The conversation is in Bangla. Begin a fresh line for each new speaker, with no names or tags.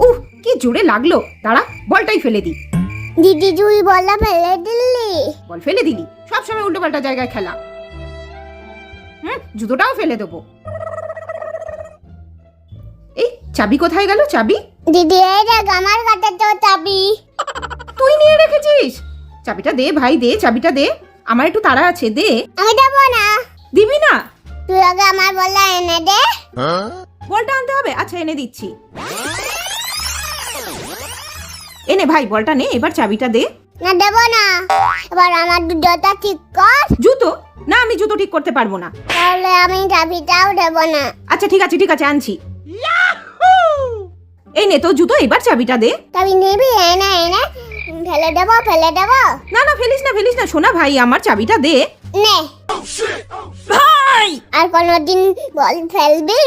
উহ, কি জোরে লাগলো। দাঁড়া, বলটাই ফেলে দি।
দিদি তুই বলটা ফেলে দিলি।
বল ফেলে দিলি, সবসময় উল্টো পাল্টা জায়গায় খেলা। জুতোটাও ফেলে দেবো। এই চাবি কোথায় গেল? চাবি
দিদি এই দেখ আমার কাছে তো চাবি।
তুই নিয়ে রেখেছিস? চাবিটা দে ভাই, দে চাবিটা দে, আমার একটু তাড়া আছে, দে।
আমি দেবো না।
দিবি না?
তুই আগে আমার বলটা এনে দে।
বলটা আনতে হবে? আচ্ছা এনে দিচ্ছি। এনে ভাই বলটা নে, এবার চাবিটা দে।
না দেবো না। এবার আমার জুতোটা ঠিক কর।
জুতো? না, আমি জুতো ঠিক করতে পারবো না।
তাহলে আমি চাবিটাও দেবো না।
আচ্ছা ঠিক আছে আনছি। এই নে তো জুতো, এবার চাবিটা দে।
চাবি নিবি? এনে এনে ফেলে দেবো।
না না, ফেলিস না সোনা ভাই, আমার চাবিটা দে।
নে
ভাই
আর কোনোদিন বল ফেলবি?